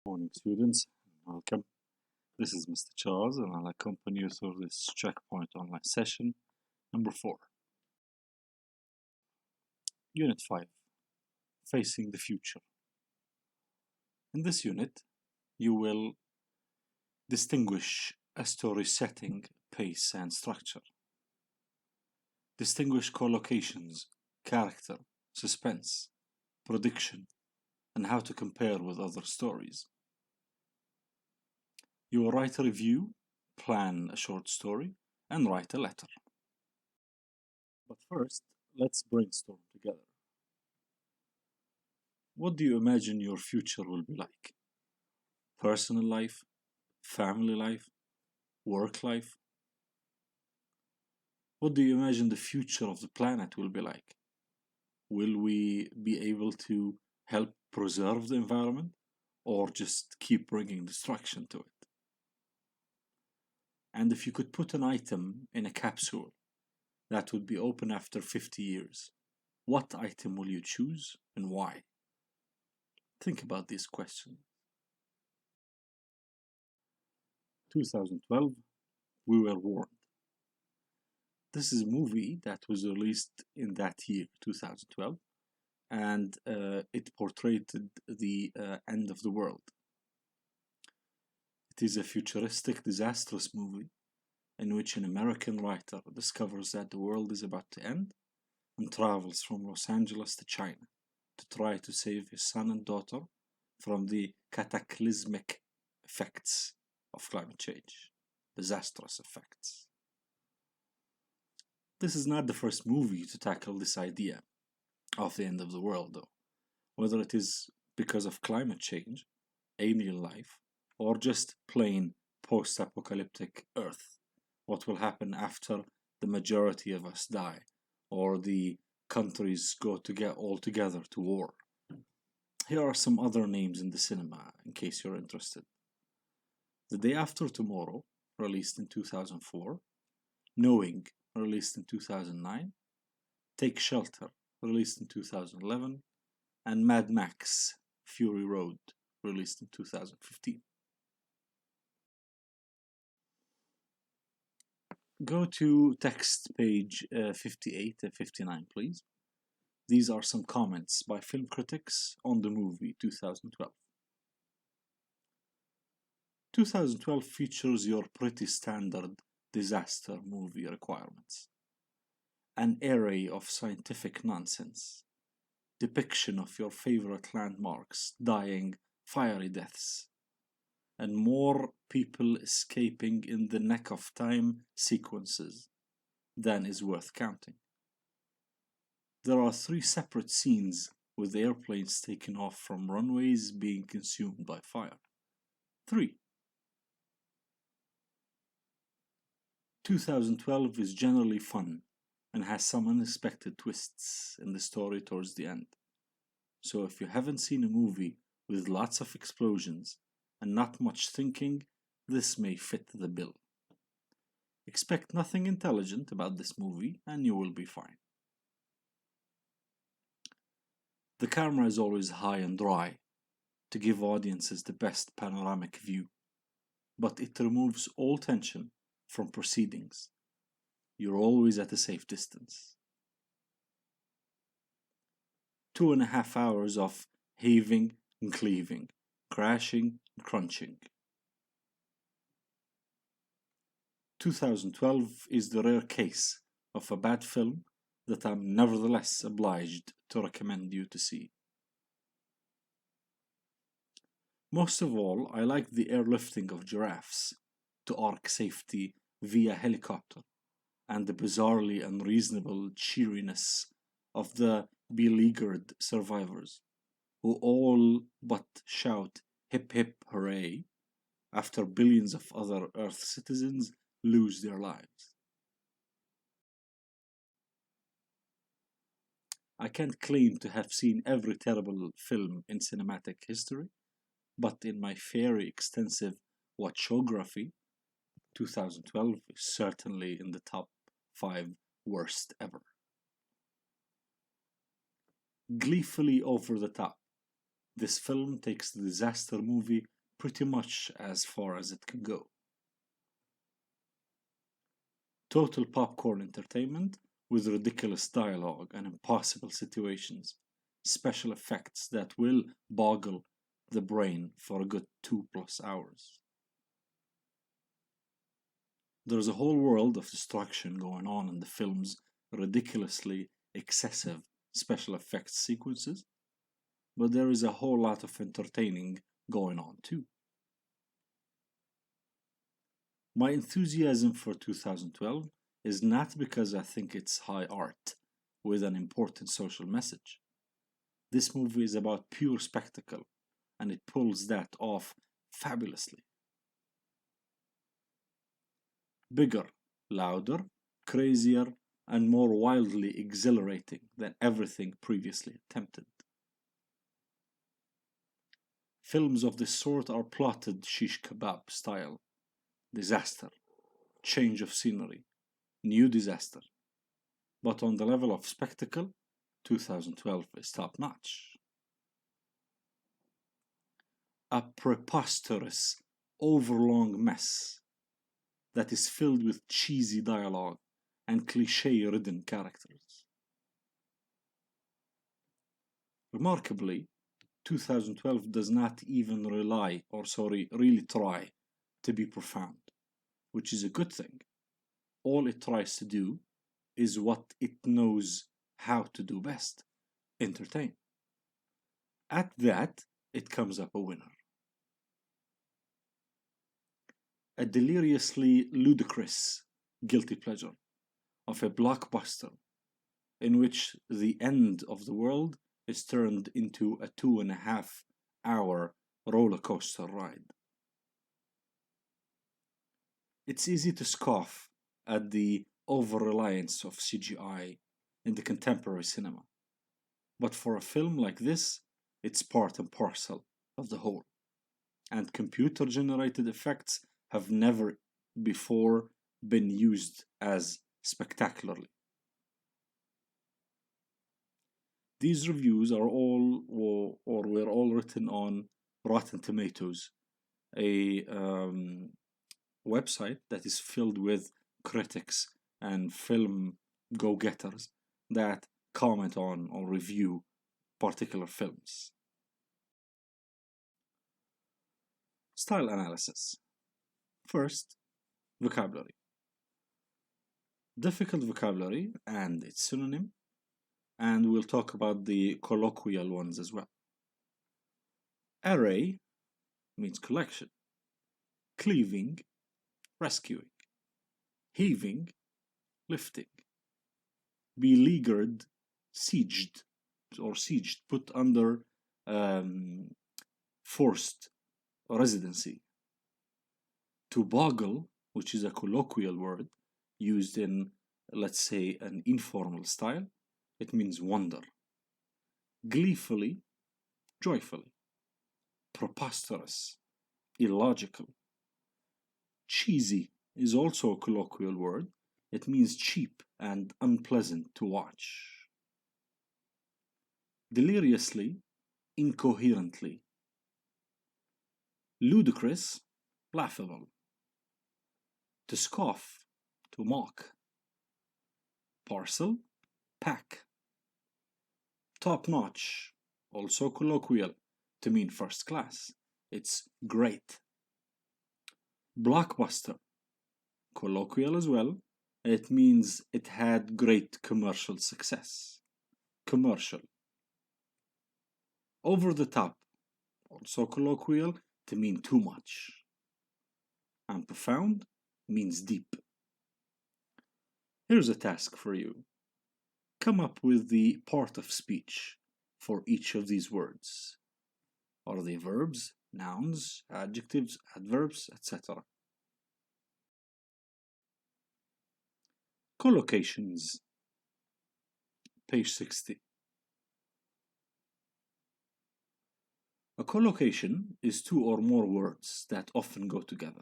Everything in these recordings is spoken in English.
Morning, students. Welcome. This is Mr. Charles, and I'll accompany you through this checkpoint online session number 4, Unit 5, Facing the Future. In this unit, you will distinguish a story setting, pace, and structure. Distinguish collocations, character, suspense, prediction, and how to compare with other stories. You will write a review, plan a short story, and write a letter. But first, let's brainstorm together. What do you imagine your future will be like? Personal life, family life, work life? What do you imagine the future of the planet will be like? Will we be able to help preserve the environment or just keep bringing destruction to it? And if you could put an item in a capsule that would be open after 50 years, what item will you choose and why? Think about these questions. 2012, we were warned. This is a movie that was released in that year, 2012, and it portrayed the end of the world. It is a futuristic, disastrous movie in which an American writer discovers that the world is about to end and travels from Los Angeles to China to try to save his son and daughter from the cataclysmic effects of climate change, disastrous effects. This is not the first movie to tackle this idea of the end of the world, though, whether it is because of climate change, alien life, or just plain post-apocalyptic Earth. What will happen after the majority of us die, or the countries go to get all together to war. Here are some other names in the cinema, in case you're interested. The Day After Tomorrow, released in 2004, Knowing, released in 2009, Take Shelter, released in 2011, and Mad Max, Fury Road, released in 2015. Go to text page 58 and 59, please. These are some comments by film critics on the movie 2012. 2012 features your pretty standard disaster movie requirements. An array of scientific nonsense, depiction of your favorite landmarks dying fiery deaths, and more people escaping in the neck of time sequences than is worth counting. There are 3 separate scenes with airplanes taken off from runways being consumed by fire. 3. 2012 is generally fun and has some unexpected twists in the story towards the end. So if you haven't seen a movie with lots of explosions and not much thinking, this may fit the bill. Expect nothing intelligent about this movie and you will be fine. The camera is always high and dry to give audiences the best panoramic view, but it removes all tension from proceedings. You're always at a safe distance. 2.5 hours of heaving and cleaving, crashing and crunching. 2012 is the rare case of a bad film that I'm nevertheless obliged to recommend you to see. Most of all, I like the airlifting of giraffes to ark safety via helicopter and the bizarrely unreasonable cheeriness of the beleaguered survivors, who all but shout hip hip hooray after billions of other Earth citizens lose their lives. I can't claim to have seen every terrible film in cinematic history, but in my very extensive watchography, 2012 is certainly in the top 5 worst ever. Gleefully over the top, This film takes the disaster movie pretty much as far as it can go. Total popcorn entertainment with ridiculous dialogue and impossible situations, special effects that will boggle the brain for a good 2+ hours. There's a whole world of destruction going on in the film's ridiculously excessive special effects sequences, but there is a whole lot of entertaining going on too. My enthusiasm for 2012 is not because I think it's high art with an important social message. This movie is about pure spectacle, and it pulls that off fabulously. Bigger, louder, crazier, and more wildly exhilarating than everything previously attempted. Films of this sort are plotted shish kebab style. Disaster, change of scenery, new disaster. But on the level of spectacle, 2012 is top notch. A preposterous, overlong mess that is filled with cheesy dialogue and cliche-ridden characters. Remarkably, 2012 does not even really try to be profound, which is a good thing. All it tries to do is what it knows how to do best: entertain. At that, it comes up a winner. A deliriously ludicrous guilty pleasure of a blockbuster in which the end of the world is turned into a 2.5-hour roller coaster ride. It's easy to scoff at the over-reliance of CGI in the contemporary cinema, but for a film like this, it's part and parcel of the whole, and computer-generated effects have never before been used as spectacularly. These reviews are all or were all written on Rotten Tomatoes, a website that is filled with critics and film go-getters that comment on or review particular films. Style analysis. First, vocabulary. Difficult vocabulary and its synonym, and we'll talk about the colloquial ones as well. Array means collection. Cleaving, rescuing. Heaving, lifting. Beleaguered, sieged, put under forced residency. To boggle, which is a colloquial word used in, let's say, an informal style, it means wonder. Gleefully, joyfully. Preposterous, illogical. Cheesy is also a colloquial word. It means cheap and unpleasant to watch. Deliriously, incoherently. Ludicrous, laughable. To scoff, to mock. Parcel, pack. Top notch, also colloquial, to mean first class. It's great. Blockbuster, colloquial as well. It means it had great commercial success. Commercial. Over the top, also colloquial, to mean too much. And profound means deep. Here's a task for you. Come up with the part of speech for each of these words. Are they verbs, nouns, adjectives, adverbs, etc.? Collocations. Page 60. A collocation is two or more words that often go together.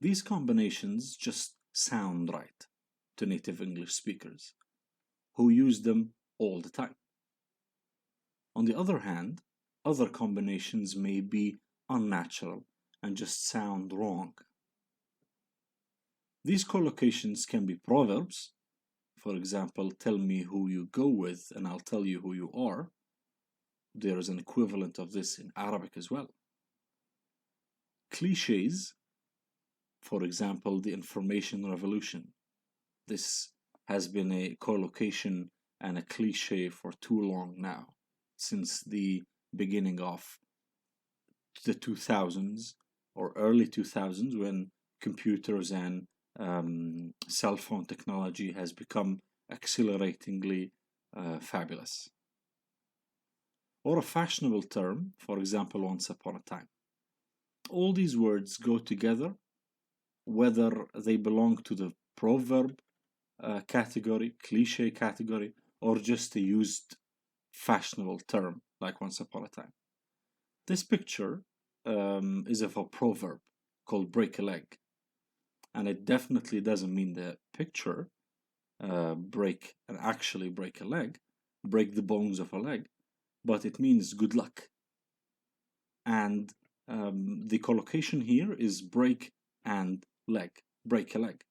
These combinations just sound right to native English speakers, who use them all the time. On the other hand, other combinations may be unnatural and just sound wrong. These collocations can be proverbs. For example, tell me who you go with and I'll tell you who you are. There is an equivalent of this in Arabic as well. Cliches, for example, the information revolution. This has been a collocation and a cliche for too long now, since the beginning of the 2000s or early 2000s, when computers and cell phone technology has become acceleratingly fabulous. Or a fashionable term, for example, once upon a time. All these words go together, whether they belong to the proverb category, cliche category, or just a used fashionable term like once upon a time. This picture is of a proverb called break a leg. And it definitely doesn't mean the picture actually break a leg, break the bones of a leg, but it means good luck. And the collocation here is break and leg, break a leg.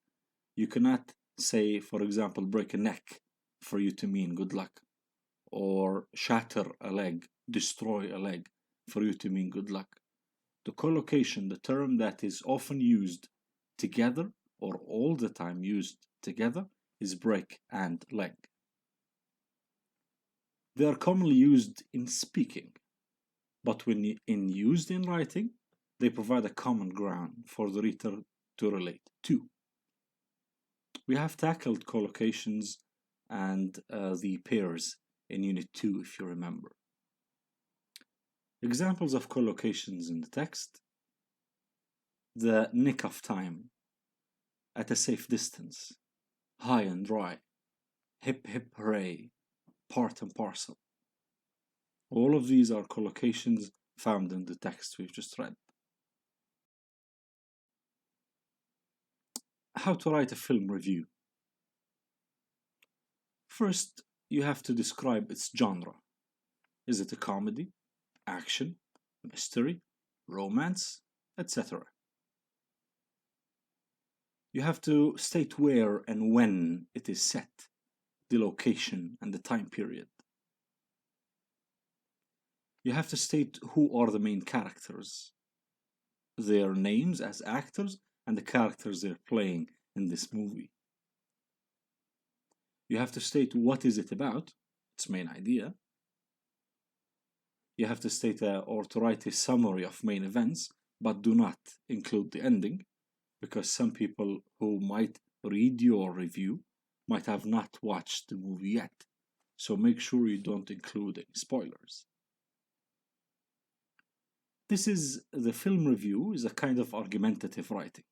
You cannot say, for example, break a neck for you to mean good luck, or shatter a leg, destroy a leg for you to mean good luck. The collocation, the term that is often used together or all the time used together, is break and leg. They are commonly used in speaking, but when used in writing, they provide a common ground for the reader to relate to. We have tackled collocations and the pairs in Unit 2, if you remember. Examples of collocations in the text: the nick of time, at a safe distance, high and dry, hip hip hooray, part and parcel. All of these are collocations found in the text we've just read. How to write a film review. First, you have to describe its genre. Is it a comedy, action, mystery, romance, etc.? You have to state where and when it is set, the location and the time period. You have to state who are the main characters, their names as actors, and the characters they're playing in this movie. You have to state what is it about, its main idea. You have to state or to write a summary of main events, but do not include the ending, because some people who might read your review might have not watched the movie yet. So make sure you don't include any spoilers. The film review is a kind of argumentative writing.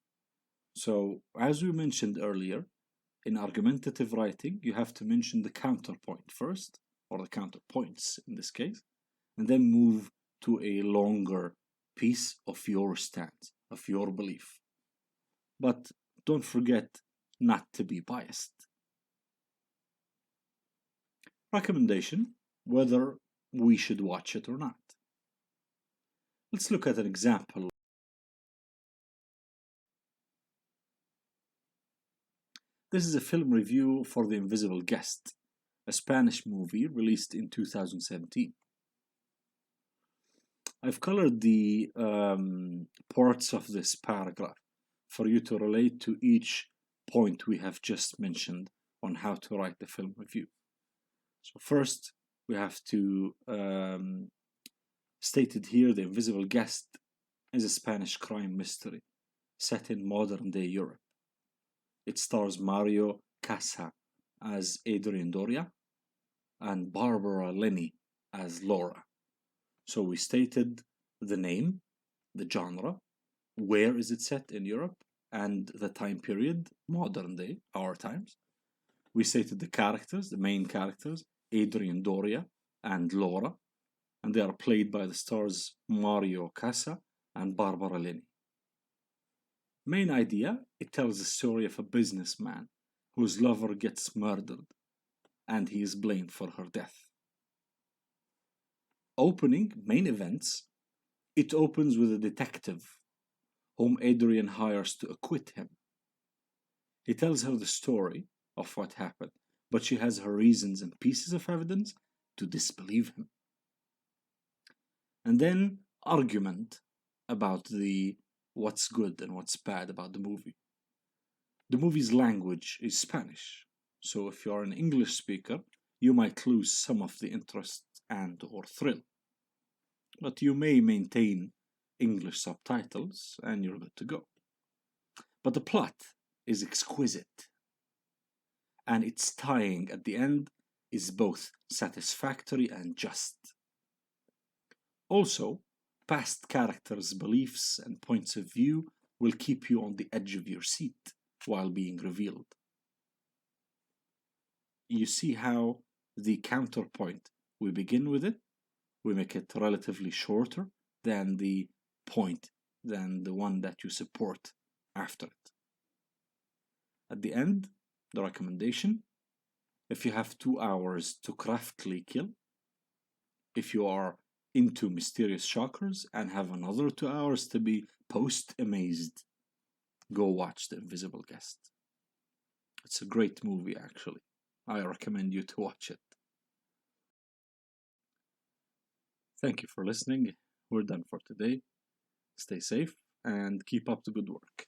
So as we mentioned earlier, in argumentative writing, you have to mention the counterpoint first, or the counterpoints in this case, and then move to a longer piece of your stance, of your belief. But don't forget not to be biased. Recommendation, whether we should watch it or not. Let's look at an example. This is a film review for The Invisible Guest, a Spanish movie released in 2017. I've colored the parts of this paragraph for you to relate to each point we have just mentioned on how to write the film review. So first, we have to stated here, The Invisible Guest is a Spanish crime mystery set in modern-day Europe. It stars Mario Casa as Adrian Doria and Barbara Linney as Laura. So we stated the name, the genre, where is it set in Europe, and the time period, modern day, our times. We stated the characters, the main characters, Adrian Doria and Laura, and they are played by the stars Mario Casa and Barbara Linney. Main idea, it tells the story of a businessman whose lover gets murdered and he is blamed for her death. Opening, main events, it opens with a detective whom Adrian hires to acquit him. He tells her the story of what happened, but she has her reasons and pieces of evidence to disbelieve him. And then argument about the what's good and what's bad about the movie. The movie's language is Spanish, so if you're an English speaker, you might lose some of the interest and or thrill. But you may maintain English subtitles and you're good to go. But the plot is exquisite, and its tying at the end is both satisfactory and just. Also, past characters' beliefs and points of view will keep you on the edge of your seat while being revealed. You see how the counterpoint, we begin with it, we make it relatively shorter than the point, than the one that you support after it. At the end, the recommendation, if you have 2 hours to craftily kill, if you are into mysterious shockers and have another 2 hours to be post-amazed, go watch The Invisible Guest. It's a great movie, actually. I recommend you to watch it. Thank you for listening. We're done for today. Stay safe and keep up the good work.